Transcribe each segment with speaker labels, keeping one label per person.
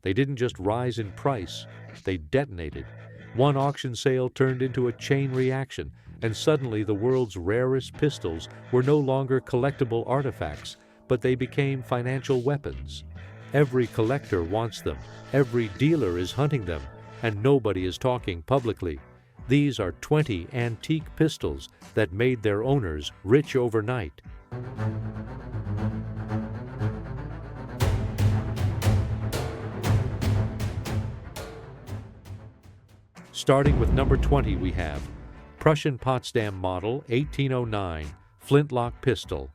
Speaker 1: They didn't just rise in price, they detonated. One auction sale turned into a chain reaction, and suddenly the world's rarest pistols were no longer collectible artifacts, but they became financial weapons. Every collector wants them, every dealer is hunting them, and nobody is talking publicly. These are 20 antique pistols that made their owners rich overnight. Starting with number 20, we have Prussian Potsdam Model 1809 Flintlock Pistol.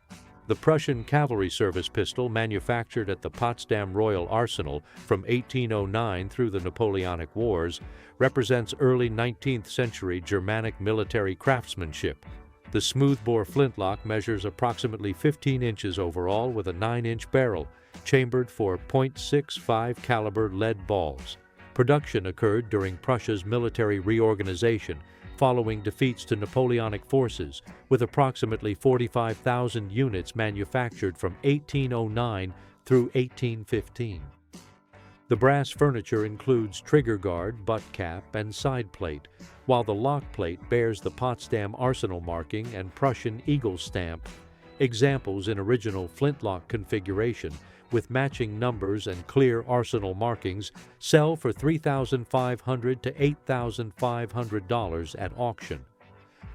Speaker 1: The Prussian Cavalry Service pistol, manufactured at the Potsdam Royal Arsenal from 1809 through the Napoleonic Wars, represents early 19th century Germanic military craftsmanship. The smoothbore flintlock measures approximately 15 inches overall with a 9-inch barrel, chambered for .65 caliber lead balls. Production occurred during Prussia's military reorganization, following defeats to Napoleonic forces, with approximately 45,000 units manufactured from 1809 through 1815. The brass furniture includes trigger guard, butt cap, and side plate, while the lock plate bears the Potsdam Arsenal marking and Prussian Eagle stamp. Examples in original flintlock configuration, with matching numbers and clear arsenal markings, sell for $3,500 to $8,500 at auction.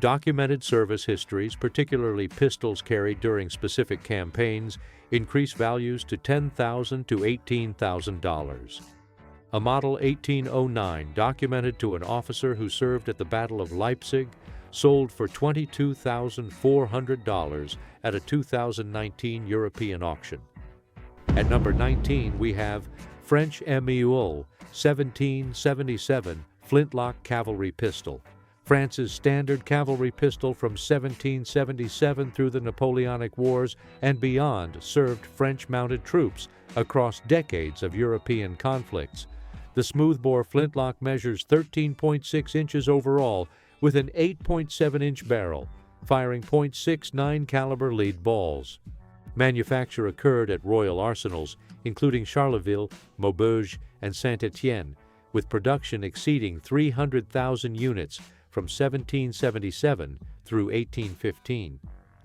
Speaker 1: Documented service histories, particularly pistols carried during specific campaigns, increase values to $10,000 to $18,000. A Model 1809 documented to an officer who served at the Battle of Leipzig sold for $22,400 at a 2019 European auction. At number 19, we have French Mule 1777 Flintlock Cavalry Pistol. France's standard cavalry pistol from 1777 through the Napoleonic Wars and beyond served French mounted troops across decades of European conflicts. The smoothbore flintlock measures 13.6 inches overall with an 8.7-inch barrel, firing .69 caliber lead balls. Manufacture occurred at Royal Arsenals, including Charleville, Maubeuge, and Saint-Étienne, with production exceeding 300,000 units from 1777 through 1815.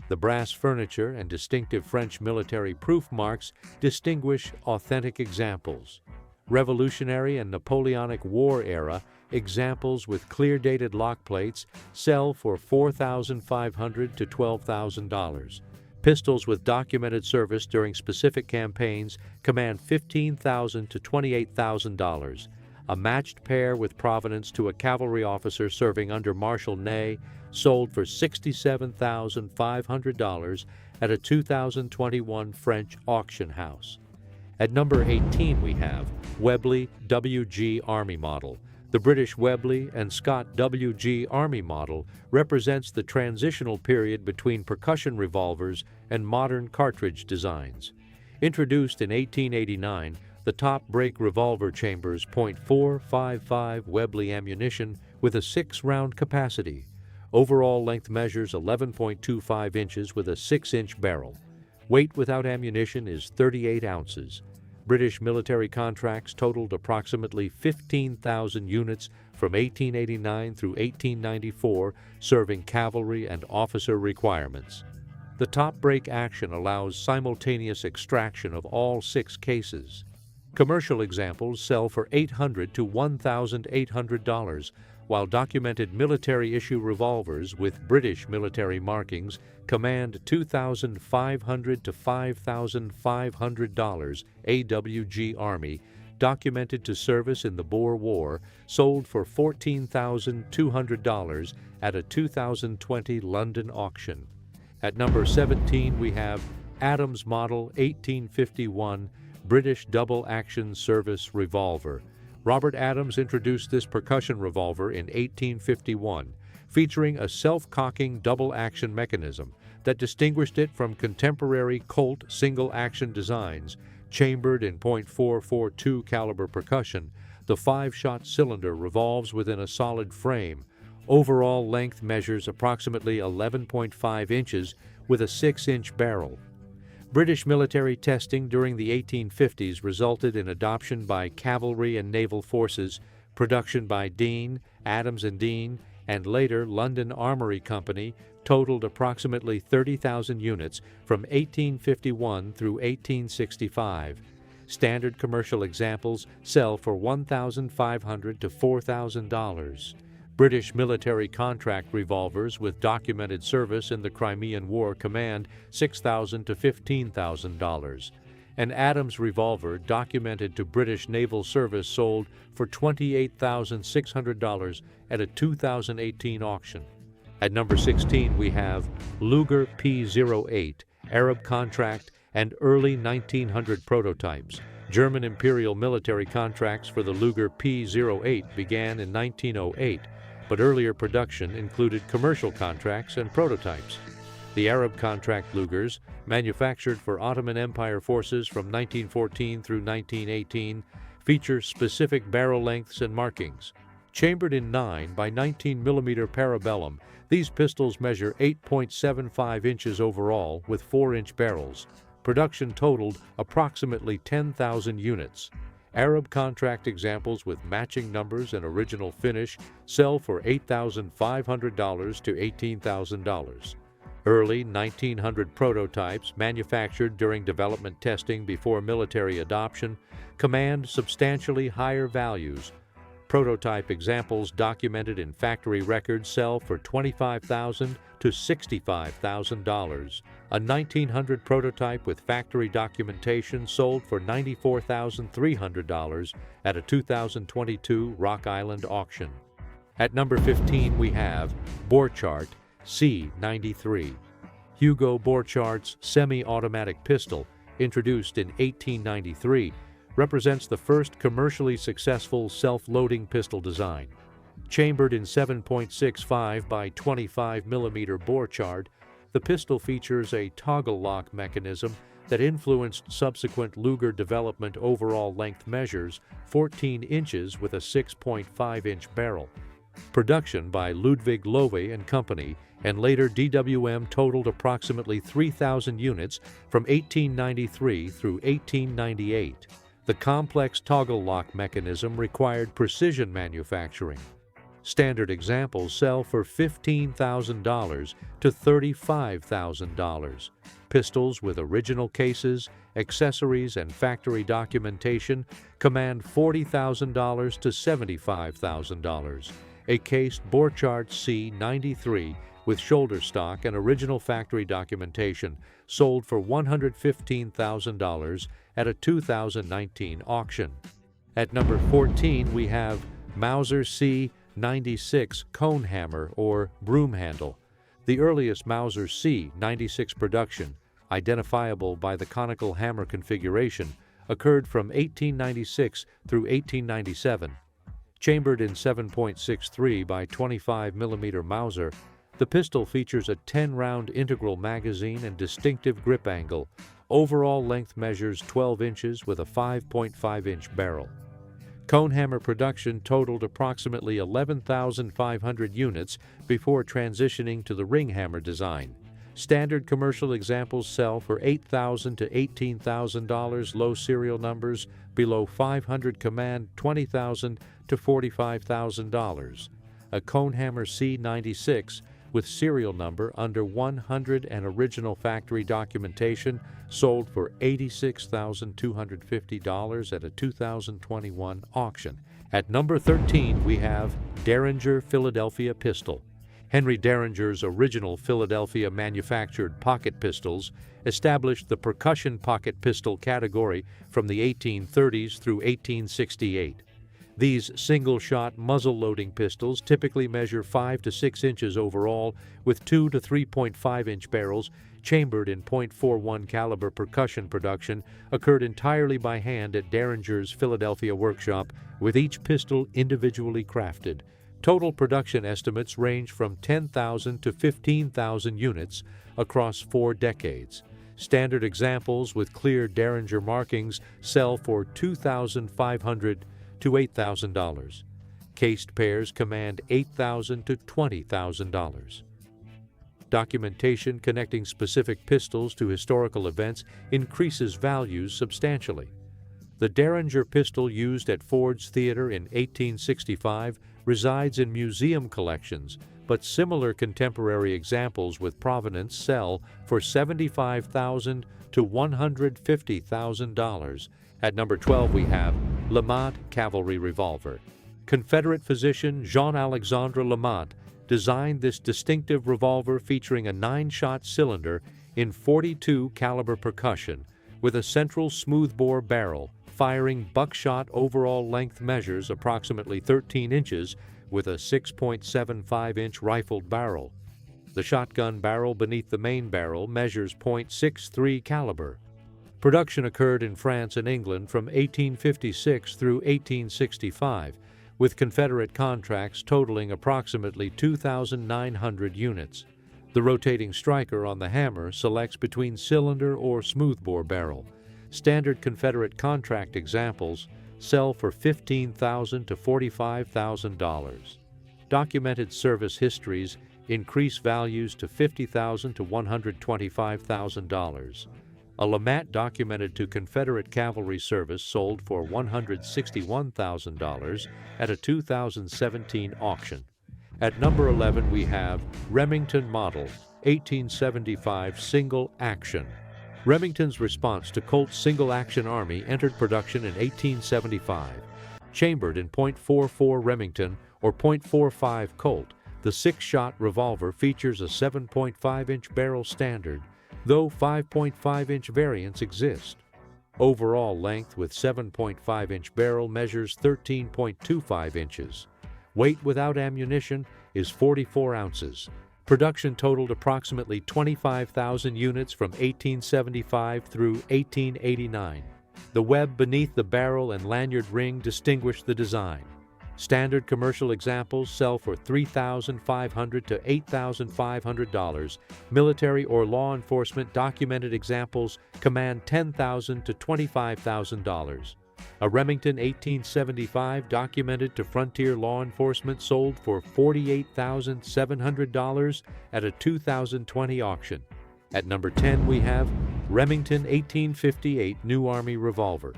Speaker 1: The brass furniture and distinctive French military proof marks distinguish authentic examples. Revolutionary and Napoleonic War era examples with clear-dated lock plates sell for $4,500 to $12,000. Pistols with documented service during specific campaigns command $15,000 to $28,000. A matched pair with provenance to a cavalry officer serving under Marshal Ney sold for $67,500 at a 2021 French auction house. At number 18, we have Webley WG Army Model. The British Webley and Scott WG Army model represents the transitional period between percussion revolvers and modern cartridge designs. Introduced in 1889, the top break revolver chambers .455 Webley ammunition with a 6-round capacity. Overall length measures 11.25 inches with a 6-inch barrel. Weight without ammunition is 38 ounces. British military contracts totaled approximately 15,000 units from 1889 through 1894, serving cavalry and officer requirements. The top break action allows simultaneous extraction of all 6 cases. Commercial examples sell for $800 to $1,800, while documented military-issue revolvers with British military markings command $2,500 to $5,500. AWG Army, documented to service in the Boer War, sold for $14,200 at a 2020 London auction. At number 17, we have Adams Model 1851 British Double Action Service Revolver. Robert Adams introduced this percussion revolver in 1851, featuring a self-cocking double-action mechanism that distinguished it from contemporary Colt single-action designs. Chambered in .442 caliber percussion, the 5-shot cylinder revolves within a solid frame. Overall length measures approximately 11.5 inches with a 6-inch barrel. British military testing during the 1850s resulted in adoption by cavalry and naval forces, production by Dean, Adams and Dean, and later London Armory Company totaled approximately 30,000 units from 1851 through 1865. Standard commercial examples sell for $1,500 to $4,000. British military contract revolvers with documented service in the Crimean War command $6,000 to $15,000. An Adams revolver documented to British naval service sold for $28,600 at a 2018 auction. At number 16, we have Luger P-08, Arab contract and early 1900 prototypes. German imperial military contracts for the Luger P-08 began in 1908, but earlier production included commercial contracts and prototypes. The Arab contract Lugers, manufactured for Ottoman Empire forces from 1914 through 1918, feature specific barrel lengths and markings. Chambered in 9 by 19 mm parabellum, these pistols measure 8.75 inches overall with 4-inch barrels. Production totaled approximately 10,000 units. Arab contract examples with matching numbers and original finish sell for $8,500 to $18,000. Early 1900 prototypes manufactured during development testing before military adoption command substantially higher values. Prototype examples documented in factory records sell for $25,000 to $65,000. A 1900 prototype with factory documentation sold for $94,300 at a 2022 Rock Island auction. At number 15, we have Borchardt C93. Hugo Borchardt's semi-automatic pistol, introduced in 1893, represents the first commercially successful self-loading pistol design. Chambered in 7.65 by 25 mm Borchardt, the pistol features a toggle lock mechanism that influenced subsequent Luger development. Overall length measures 14 inches with a 6.5-inch barrel. Production by Ludwig Loewe and Company and later DWM totaled approximately 3,000 units from 1893 through 1898. The complex toggle lock mechanism required precision manufacturing. Standard examples sell for $15,000 to $35,000. Pistols with original cases, accessories, and factory documentation command $40,000 to $75,000. A cased Borchardt C93 with shoulder stock and original factory documentation sold for $115,000 at a 2019 auction. At number 14, we have Mauser C96 cone hammer or broom handle. The earliest Mauser C96 production, identifiable by the conical hammer configuration, occurred from 1896 through 1897. Chambered in 7.63 by 25 mm Mauser, the pistol features a 10-round integral magazine and distinctive grip angle. Overall length measures 12 inches with a 5.5-inch barrel. Conehammer production totaled approximately 11,500 units before transitioning to the ring hammer design. Standard commercial examples sell for $8,000 to $18,000. Low serial numbers below 500 command $20,000 to $45,000. A Conehammer C96 with serial number under 100 and original factory documentation sold for $86,250 at a 2021 auction. At number 13, we have Derringer Philadelphia pistol. Henry Derringer's original Philadelphia manufactured pocket pistols established the percussion pocket pistol category from the 1830s through 1868. These single-shot muzzle-loading pistols typically measure 5 to 6 inches overall with 2 to 3.5-inch barrels. Chambered in .41 caliber percussion production occurred entirely by hand at Derringer's Philadelphia workshop, with each pistol individually crafted. Total production estimates range from 10,000 to 15,000 units across 4 decades. Standard examples with clear Derringer markings sell for $2,500 to $8,000. Cased pairs command $8,000 to $20,000. Documentation connecting specific pistols to historical events increases values substantially. The Derringer pistol used at Ford's Theater in 1865 resides in museum collections, but similar contemporary examples with provenance sell for $75,000 to $150,000. At number 12 we have Lamont Cavalry Revolver. Confederate physician Jean-Alexandre Lamont designed this distinctive revolver featuring a 9-shot cylinder in .42 caliber percussion with a central smoothbore barrel, firing buckshot. Overall length measures approximately 13 inches with a 6.75-inch rifled barrel. The shotgun barrel beneath the main barrel measures .63 caliber. Production occurred in France and England from 1856 through 1865, with Confederate contracts totaling approximately 2,900 units. The rotating striker on the hammer selects between cylinder or smoothbore barrel. Standard Confederate contract examples sell for $15,000 to $45,000. Documented service histories increase values to $50,000 to $125,000. A Lamont documented to Confederate cavalry service sold for $161,000 at a 2017 auction. At number 11 we have Remington Model 1875 Single Action. Remington's response to Colt's Single Action Army entered production in 1875. Chambered in .44 Remington or .45 Colt, the 6-shot revolver features a 7.5-inch barrel standard, though 5.5-inch variants exist. Overall length with 7.5-inch barrel measures 13.25 inches. Weight without ammunition is 44 ounces. Production totaled approximately 25,000 units from 1875 through 1889. The web beneath the barrel and lanyard ring distinguish the design. Standard commercial examples sell for $3,500 to $8,500. Military or law enforcement documented examples command $10,000 to $25,000. A Remington 1875 documented to frontier law enforcement sold for $48,700 at a 2020 auction. At number 10 we have Remington 1858 New Army Revolver.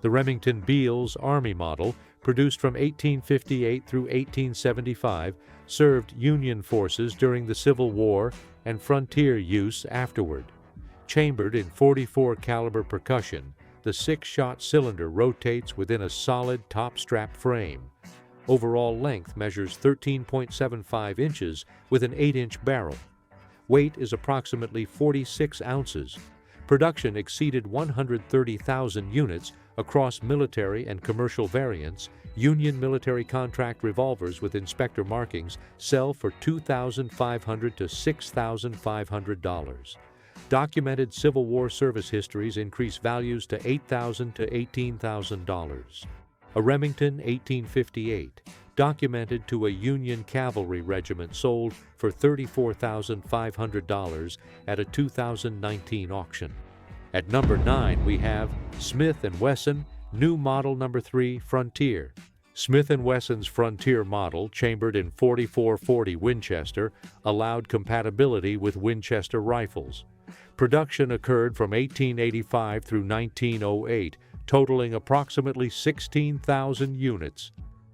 Speaker 1: The Remington Beals Army model, produced from 1858 through 1875, served Union forces during the Civil War and frontier use afterward. Chambered in .44 caliber percussion, the 6-shot cylinder rotates within a solid top-strap frame. Overall length measures 13.75 inches with an 8-inch barrel. Weight is approximately 46 ounces. Production exceeded 130,000 units across military and commercial variants. Union military contract revolvers with inspector markings sell for $2,500 to $6,500. Documented Civil War service histories increase values to $8,000 to $18,000. A Remington 1858, documented to a Union cavalry regiment, sold for $34,500 at a 2019 auction. At number 9 we have Smith & Wesson New Model No. 3 Frontier. Smith & Wesson's Frontier model, chambered in .44-40 Winchester, allowed compatibility with Winchester rifles. Production occurred from 1885 through 1908, totaling approximately 16,000 units.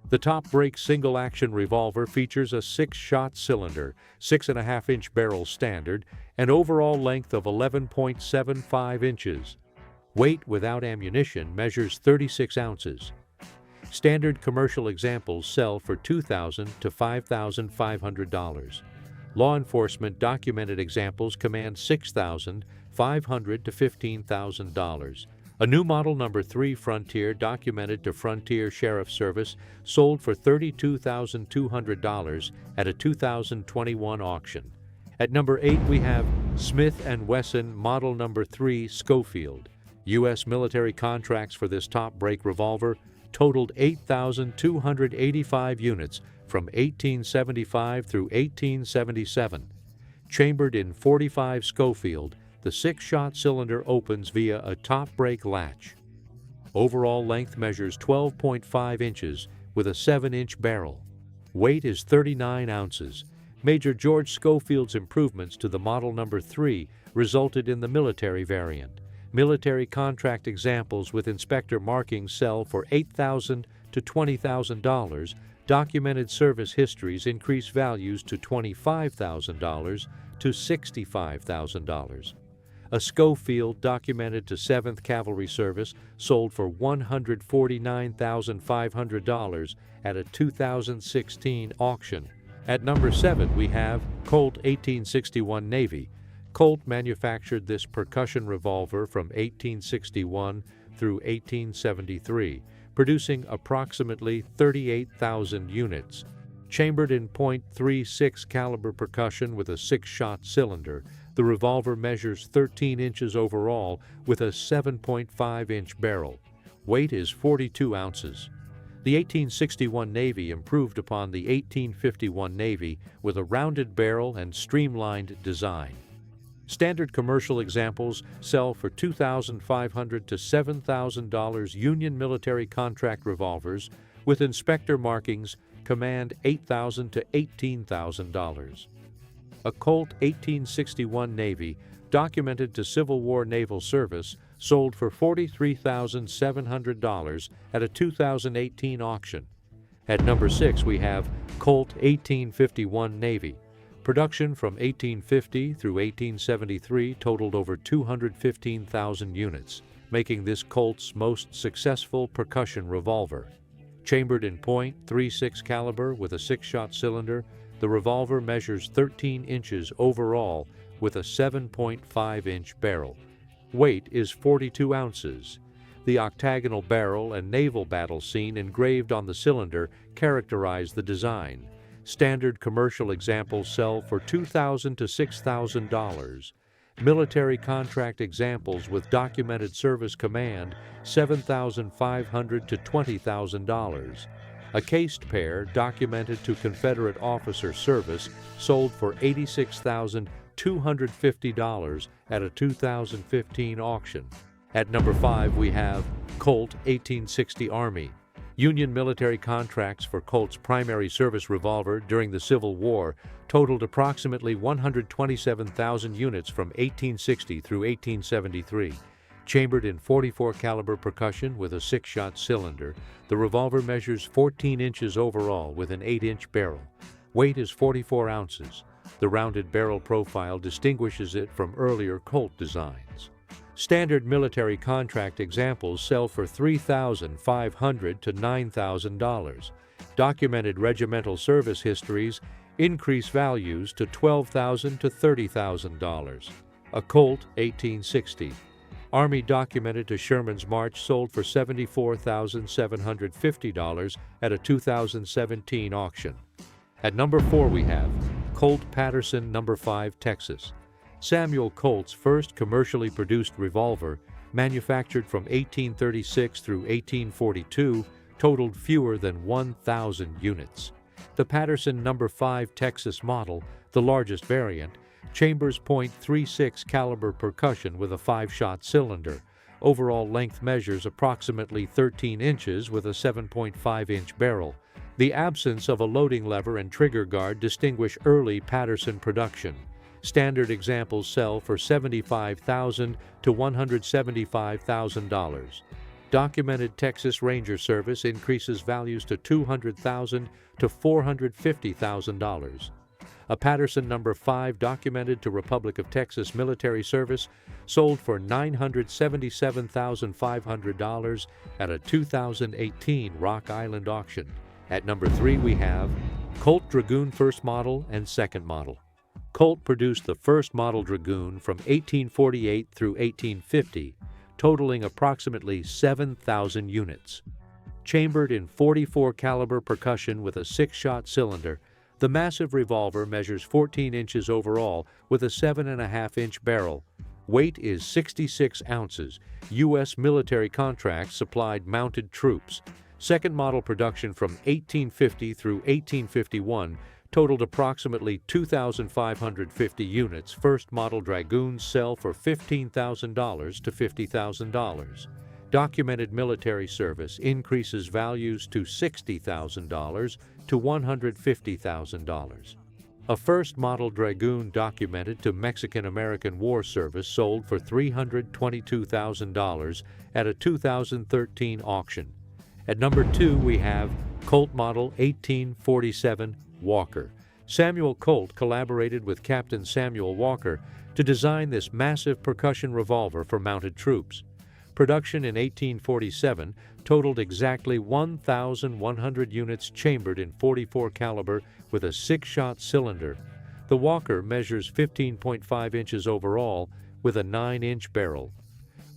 Speaker 1: The top-break single-action revolver features a 6-shot cylinder, 6.5-inch barrel standard, and overall length of 11.75 inches. Weight without ammunition measures 36 ounces. Standard commercial examples sell for $2,000 to $5,500. Law enforcement documented examples command $6,500 to $15,000. A New Model No. 3 Frontier, documented to Frontier Sheriff Service, sold for $32,200 at a 2021 auction. At number 8 we have Smith & Wesson Model No. 3 Schofield. U.S. military contracts for this top-break revolver totaled 8,285 units from 1875 through 1877. Chambered in .45 Schofield, the 6-shot cylinder opens via a top-break latch. Overall length measures 12.5 inches with a 7-inch barrel. Weight is 39 ounces. Major George Schofield's improvements to the Model No. 3 resulted in the military variant. Military contract examples with inspector markings sell for $8,000 to $20,000. Documented service histories increase values to $25,000 to $65,000. A Schofield documented to 7th Cavalry Service sold for $149,500 at a 2016 auction. At number 7 we have Colt 1861 Navy. Colt manufactured this percussion revolver from 1861 through 1873, producing approximately 38,000 units. Chambered in .36 caliber percussion with a 6-shot cylinder, the revolver measures 13 inches overall with a 7.5-inch barrel. Weight is 42 ounces. The 1861 Navy improved upon the 1851 Navy with a rounded barrel and streamlined design. Standard commercial examples sell for $2,500 to $7,000. Union military contract revolvers with inspector markings command $8,000 to $18,000. A Colt 1861 Navy, documented to Civil War Naval Service, sold for $43,700 at a 2018 auction. At number 6 we have Colt 1851 Navy. Production from 1850 through 1873 totaled over 215,000 units, making this Colt's most successful percussion revolver. Chambered in .36 caliber with a 6-shot cylinder, the revolver measures 13 inches overall with a 7.5-inch barrel. Weight is 42 ounces. The octagonal barrel and naval battle scene engraved on the cylinder characterize the design. Standard commercial examples sell for $2,000 to $6,000. Military contract examples with documented service command $7,500 to $20,000. A cased pair documented to Confederate officer service sold for $86,250 at a 2015 auction. At number 5 we have Colt 1860 Army. Union military contracts for Colt's primary service revolver during the Civil War totaled approximately 127,000 units from 1860 through 1873. Chambered in .44 caliber percussion with a 6-shot cylinder, the revolver measures 14 inches overall with an 8-inch barrel. Weight is 44 ounces. The rounded barrel profile distinguishes it from earlier Colt designs. Standard military contract examples sell for $3,500 to $9,000. Documented regimental service histories increase values to $12,000 to $30,000. A Colt 1860. Army documented to Sherman's March sold for $74,750 at a 2017 auction. At number 4 we have Colt Patterson No. 5 Texas. Samuel Colt's first commercially produced revolver, manufactured from 1836 through 1842, totaled fewer than 1,000 units. The Patterson No. 5 Texas model, the largest variant, chambers .36 caliber percussion with a 5-shot cylinder. Overall length measures approximately 13 inches with a 7.5-inch barrel. The absence of a loading lever and trigger guard distinguish early Patterson production. Standard examples sell for $75,000 to $175,000. Documented Texas Ranger service increases values to $200,000 to $450,000. A Patterson No. 5 documented to Republic of Texas military service sold for $977,500 at a 2018 Rock Island auction. At number 3 we have Colt Dragoon First Model and Second Model. Colt produced the first model Dragoon from 1848 through 1850, totaling approximately 7,000 units. Chambered in .44 caliber percussion with a 6-shot cylinder, the massive revolver measures 14 inches overall with a 7.5-inch barrel. Weight is 66 ounces. U.S. military contracts supplied mounted troops. Second model production from 1850 through 1851 totaled approximately 2,550 units. First model Dragoons sell for $15,000 to $50,000. Documented military service increases values to $60,000 to $150,000. A first model Dragoon documented to Mexican-American War Service sold for $322,000 at a 2013 auction. At number 2, we have Colt Model 1847 Walker. Samuel Colt collaborated with Captain Samuel Walker to design this massive percussion revolver for mounted troops. Production in 1847 totaled exactly 1,100 units chambered in .44 caliber with a 6-shot cylinder. The Walker measures 15.5 inches overall with a 9-inch barrel.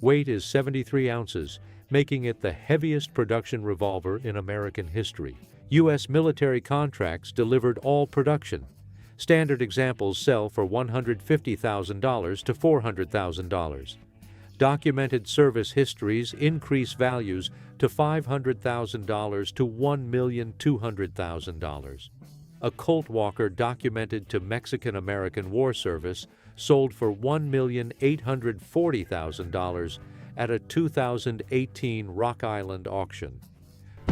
Speaker 1: Weight is 73 ounces, making it the heaviest production revolver in American history. U.S. military contracts delivered all production. Standard examples sell for $150,000 to $400,000. Documented service histories increase values to $500,000 to $1,200,000. A Colt Walker documented to Mexican-American War Service sold for $1,840,000 at a 2018 Rock Island auction.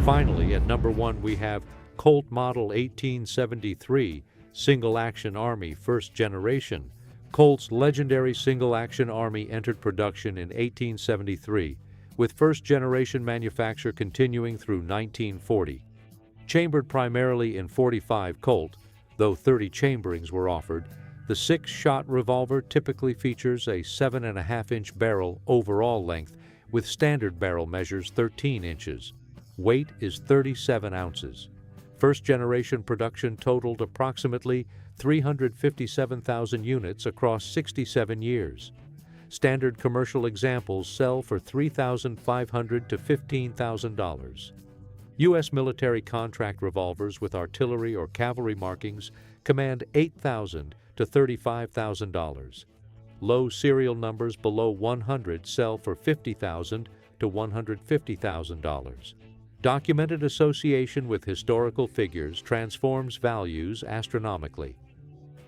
Speaker 1: Finally, at number 1, we have Colt Model 1873 Single Action Army First Generation. Colt's legendary single-action Army entered production in 1873, with first-generation manufacture continuing through 1940. Chambered primarily in .45 Colt, though 30 chamberings were offered, the 6-shot revolver typically features a 7.5-inch barrel overall length, with standard barrel measures 13 inches. Weight is 37 ounces. First-generation production totaled approximately 357,000 units across 67 years. Standard commercial examples sell for $3,500 to $15,000. U.S. military contract revolvers with artillery or cavalry markings command $8,000 to $35,000. Low serial numbers below 100 sell for $50,000 to $150,000. Documented association with historical figures transforms values astronomically.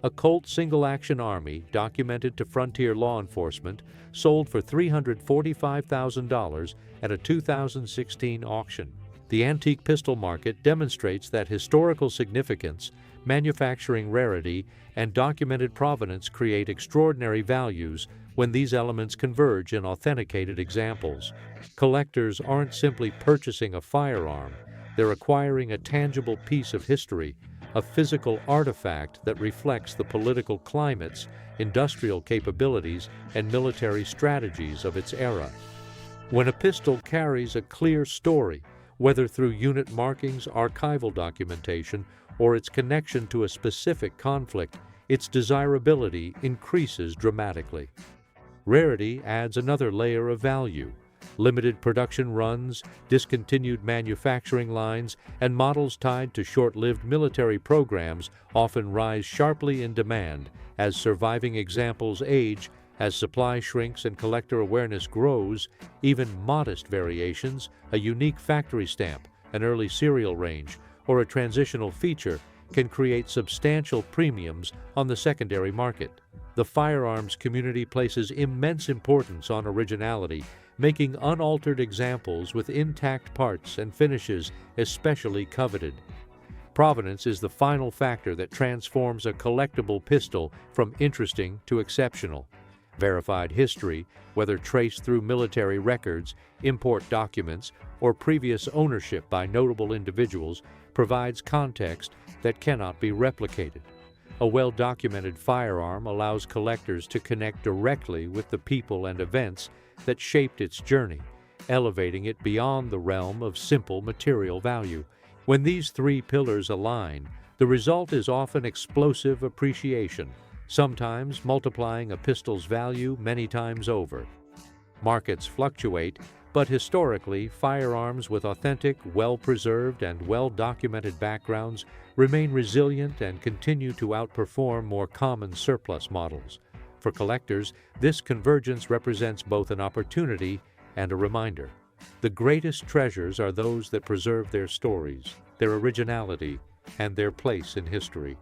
Speaker 1: A Colt single-action Army documented to frontier law enforcement sold for $345,000 at a 2016 auction. The antique pistol market demonstrates that historical significance, manufacturing rarity, and documented provenance create extraordinary values when these elements converge in authenticated examples. Collectors aren't simply purchasing a firearm, they're acquiring a tangible piece of history, a physical artifact that reflects the political climates, industrial capabilities, and military strategies of its era. When a pistol carries a clear story, whether through unit markings, archival documentation, or its connection to a specific conflict, its desirability increases dramatically. Rarity adds another layer of value. Limited production runs, discontinued manufacturing lines, and models tied to short-lived military programs often rise sharply in demand as surviving examples age. As supply shrinks and collector awareness grows, even modest variations, a unique factory stamp, an early serial range, or a transitional feature can create substantial premiums on the secondary market. The firearms community places immense importance on originality, making unaltered examples with intact parts and finishes especially coveted. Provenance is the final factor that transforms a collectible pistol from interesting to exceptional. Verified history, whether traced through military records, import documents, or previous ownership by notable individuals, provides context that cannot be replicated. A well-documented firearm allows collectors to connect directly with the people and events that shaped its journey, elevating it beyond the realm of simple material value. When these three pillars align, the result is often explosive appreciation, sometimes multiplying a pistol's value many times over. Markets fluctuate, but historically, firearms with authentic, well-preserved, and well-documented backgrounds remain resilient and continue to outperform more common surplus models. For collectors, this convergence represents both an opportunity and a reminder. The greatest treasures are those that preserve their stories, their originality, and their place in history.